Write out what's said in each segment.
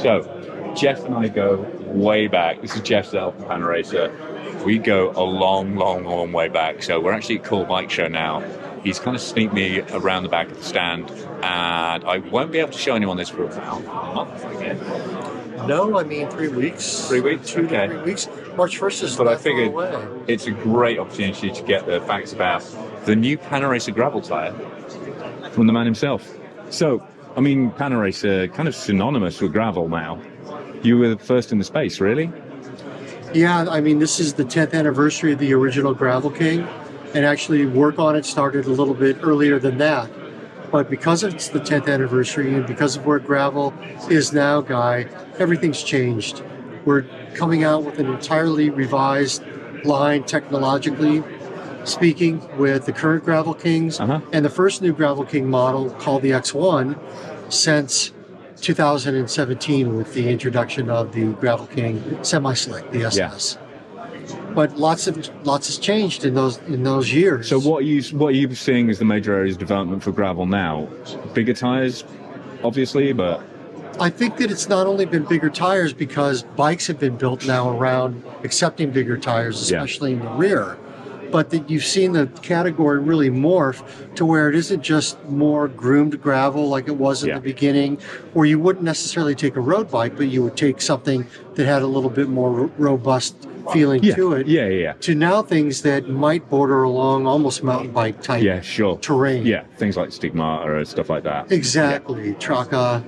So, Jeff and I go way back. This is Jeff Zell from Panaracer. We go a long way back. So we're actually at Cool Bike Show now. He's kind of sneaked me around the back of the stand, and I won't be able to show anyone this for about a month, I guess. No, I mean 3 weeks. 3 weeks? 2 Okay. to 3 weeks. March 1st is But I not far figured away. it's a great opportunity to get the facts about the new Panaracer Gravel Tyre from the man himself. So, I mean, Panaracer, kind of synonymous with gravel now. You were the first in the space, really? Yeah, I mean, this is the 10th anniversary of the original Gravel King, and actually work on it started a little bit earlier than that. But because it's the 10th anniversary and because of where gravel is now, Guy, everything's changed. We're coming out with an entirely revised line technologically speaking with the current Gravel Kings and the first new Gravel King model called the X1 since 2017 with the introduction of the Gravel King semi-slick, the SS. But lots has changed in those years. So what are you seeing as the major areas of development for gravel now? Bigger tires, obviously, but I think that it's not only been bigger tires because bikes have been built now around accepting bigger tires, especially in the rear, but that you've seen the category really morph to where it isn't just more groomed gravel like it was in the beginning, where you wouldn't necessarily take a road bike, but you would take something that had a little bit more robust feeling to it. To now things that might border along almost mountain bike type terrain. Yeah, things like Stigmata or stuff like that. Exactly. Traka,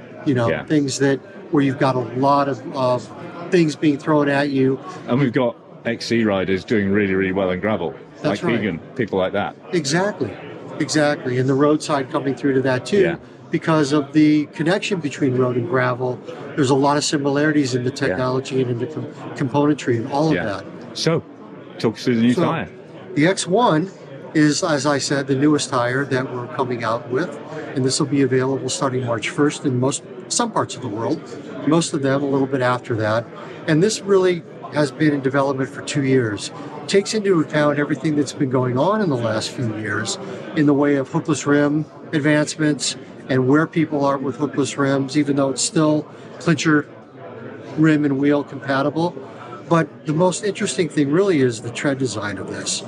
things that where you've got a lot of things being thrown at you. And we've got XC riders doing really well in gravel. That's like right. vegan, people like that. Exactly. And the roadside coming through to that too. Because of the connection between road and gravel, there's a lot of similarities in the technology and in the componentry and all of that. So, talk us through the new tire. The X1 is, as I said, the newest tire that we're coming out with, and this will be available starting March 1st in some parts of the world, most of them a little bit after that. And this really has been in development for 2 years. Takes into account everything that's been going on in the last few years in the way of hookless rim advancements and where people are with hookless rims, even though it's still clincher rim and wheel compatible. But the most interesting thing really is the tread design of this.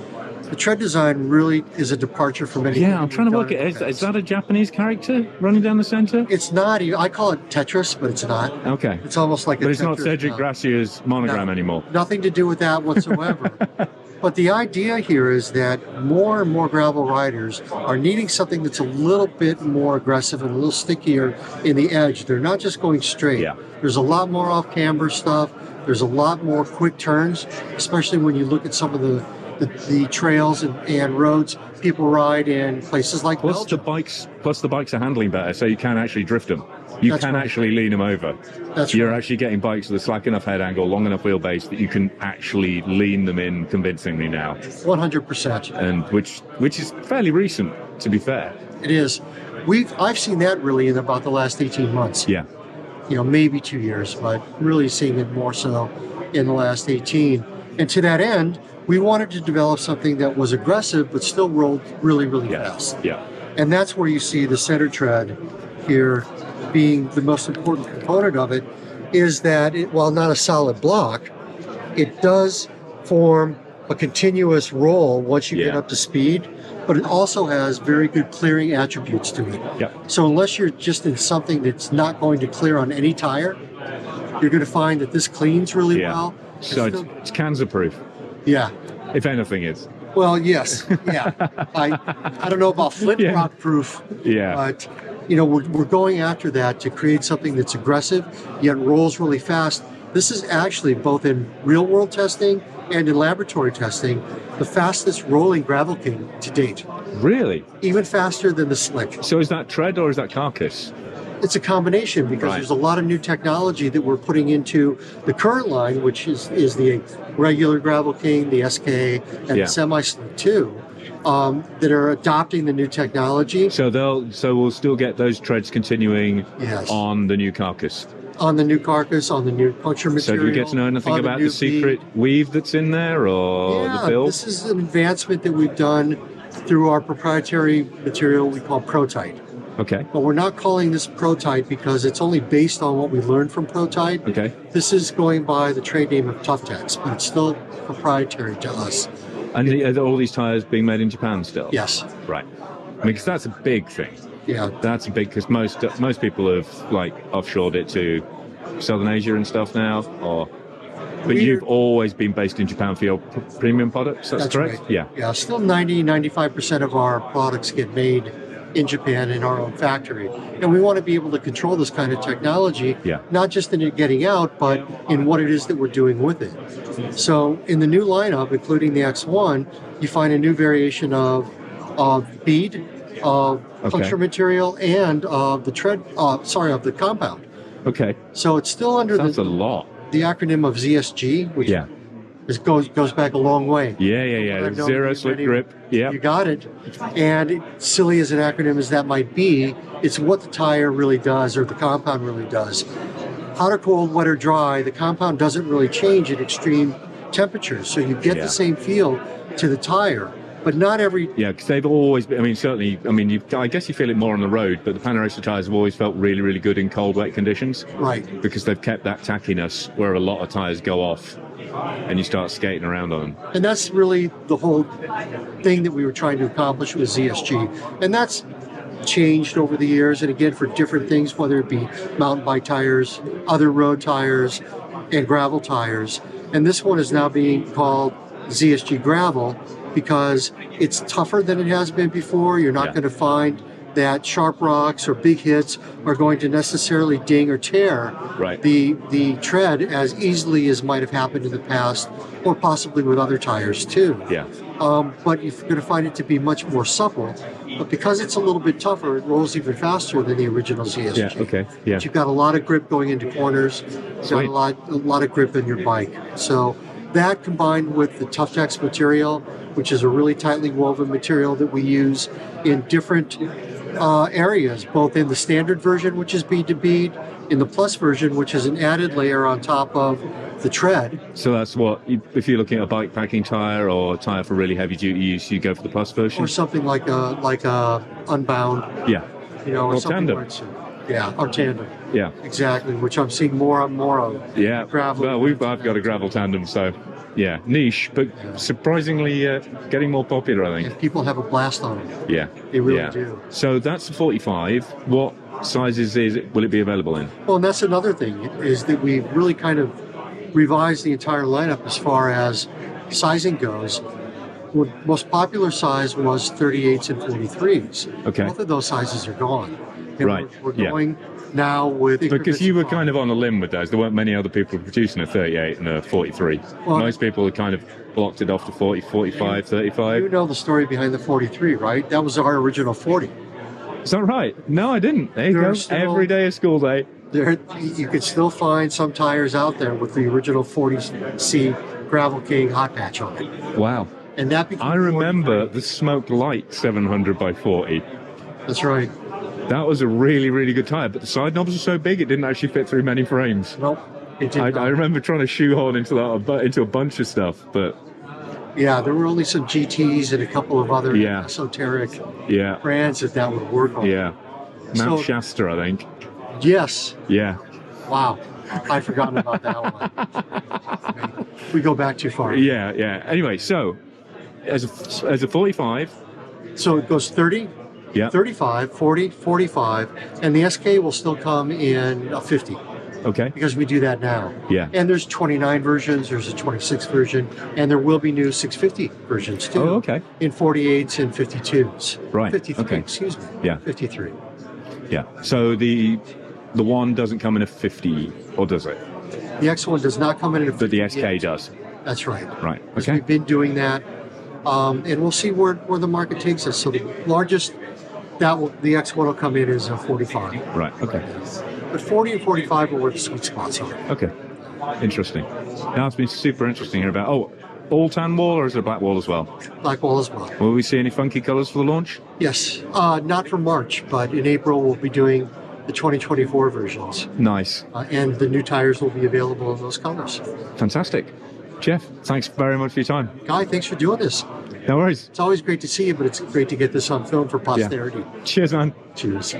The tread design really is a departure from anything. Yeah, I'm trying to work it. Is that a Japanese character running down the center? It's not. I call it Tetris, but it's not. Okay. It's almost like But it's not Cedric Gracia's monogram anymore. Nothing to do with that whatsoever. But the idea here is that more and more gravel riders are needing something that's a little bit more aggressive and a little stickier in the edge. They're not just going straight. Yeah. There's a lot more off-camber stuff. There's a lot more quick turns, especially when you look at some of the trails and roads people ride in places like Belgium. Plus the bikes are handling better, so you can actually drift them. You can actually lean them over. You're actually getting bikes with a slack enough head angle, long enough wheelbase that you can actually lean them in convincingly now. 100%. And which is fairly recent, to be fair. It is. I've seen that really in about the last 18 months. Yeah. Maybe 2 years, but really seeing it more so in the last 18. And to that end, we wanted to develop something that was aggressive but still rolled really fast. Yeah. And that's where you see the center tread here being the most important component of it, is that while not a solid block, it does form a continuous roll once you get up to speed, but it also has very good clearing attributes to it. Yeah. So unless you're just in something that's not going to clear on any tire, you're going to find that this cleans really well. So it's cancer-proof. Yeah. If anything is. Well, yes. Yeah. I don't know about flint rock proof. Yeah. But, we're going after that to create something that's aggressive, yet rolls really fast. This is actually, both in real world testing and in laboratory testing, the fastest rolling Gravel King to date. Really? Even faster than the Slick. So is that tread or is that carcass? It's a combination because there's a lot of new technology that we're putting into the current line, which is the regular Gravel King, the SK, and the Semi-Slick 2, that are adopting the new technology. So we'll still get those treads continuing on the new carcass. On the new carcass, on the new puncture material. So do we get to know anything about the secret weave that's in there or the build? This is an advancement that we've done through our proprietary material we call Protite. Okay. But we're not calling this prototype because it's only based on what we learned from prototype. Okay. This is going by the trade name of Tuftex, but it's still proprietary to us. And are all these tires being made in Japan still? Yes. Right. Because that's a big thing. Yeah. That's a big, because most people have like offshored it to Southern Asia and stuff now, but you've always been based in Japan for your premium products. That's correct. Right. Yeah. Yeah. Still 95% of our products get made in Japan in our own factory, and we want to be able to control this kind of technology, not just in it getting out, but in what it is that we're doing with it. So in the new lineup, including the X1, you find a new variation of bead, of puncture material, and of the of the compound. Okay. So it's still under That's a lot. The acronym of ZSG, which goes back a long way. Yeah. Zero slip grip. Yeah. You got it. And silly as an acronym as that might be, it's what the tire really does, or the compound really does. Hot or cold, wet or dry, the compound doesn't really change at extreme temperatures. So you get the same feel to the tire. But not every... Yeah, because they've always been, I guess you feel it more on the road, but the Panaracer tyres have always felt really, really good in cold, wet conditions. Right. Because they've kept that tackiness where a lot of tyres go off and you start skating around on them. And that's really the whole thing that we were trying to accomplish with ZSG. And that's changed over the years, and again, for different things, whether it be mountain bike tires, other road tires, and gravel tires. And this one is now being called ZSG Gravel, because it's tougher than it has been before. You're not going to find that sharp rocks or big hits are going to necessarily ding or tear the tread as easily as might have happened in the past, or possibly with other tires too. Yeah. But you're going to find it to be much more supple. But because it's a little bit tougher, it rolls even faster than the original ZSG. Yeah. Okay. Yeah. But you've got a lot of grip going into corners. You've got a lot of grip in your bike. So that, combined with the Tuftex material, which is a really tightly woven material that we use in different areas, both in the standard version, which is bead to bead, in the plus version, which is an added layer on top of the tread. So that's what, if you're looking at a bike packing tire or a tire for really heavy duty use, you go for the plus version, or something like a Unbound. Yeah. Or tandem. Or tandem. Yeah. Exactly, which I'm seeing more and more of. Yeah. Gravel. Well, I've got a gravel tandem, so yeah, niche, but surprisingly getting more popular, I think. And people have a blast on it. Yeah. They really do. So that's the 45. What sizes will it be available in? Well, and that's another thing, is that we really kind of revised the entire lineup as far as sizing goes. The most popular size was 38s and 43s. Okay. Both of those sizes are gone. And we're going now with... Because you were kind of on a limb with those. There weren't many other people producing a 38 and a 43. Well, most people had kind of blocked it off to 40, 45, 35. You know the story behind the 43, right? That was our original 40. Is that right? No, I didn't. There you go. Every day is school day. You could still find some tires out there with the original 40C Gravel King hot patch on it. Wow. And that became I remember the Smoke Light 700 by 40. That's right. That was a really, really good tire, but the side knobs were so big it didn't actually fit through many frames. Nope, it did not. I remember trying to shoehorn into a bunch of stuff, but... Yeah, there were only some GTs and a couple of other esoteric brands that would work on. Yeah. Mount Shasta, I think. Yes. Yeah. Wow. I'd forgotten about that one. We go back too far. Yeah. Anyway, so as a 45... So it goes 30, 35, 40, 45, and the SK will still come in a 50. Okay. Because we do that now. Yeah. And there's 29 versions, there's a 26 version, and there will be new 650 versions too. Oh, okay. In 48s and 52s. Right. 53, okay. Excuse me. Yeah. 53. Yeah. So the one doesn't come in a 50, or does it? The X1 does not come in a 50. But the SK does. That's right. Right. Because okay. we've been doing that. And we'll see where the market takes us. So the largest, the X1 will come in as a 45. Right, okay. But 40 and 45 are where the sweet spots are. Okay, interesting. Now it's been super interesting here about, all tan wall, or is it a black wall as well? Black wall as well. Will we see any funky colors for the launch? Yes, not for March, but in April we'll be doing the 2024 versions. Nice. And the new tires will be available in those colors. Fantastic. Jeff, thanks very much for your time. Guy, thanks for doing this. No worries. It's always great to see you, but it's great to get this on film for posterity. Cheers, man. Cheers.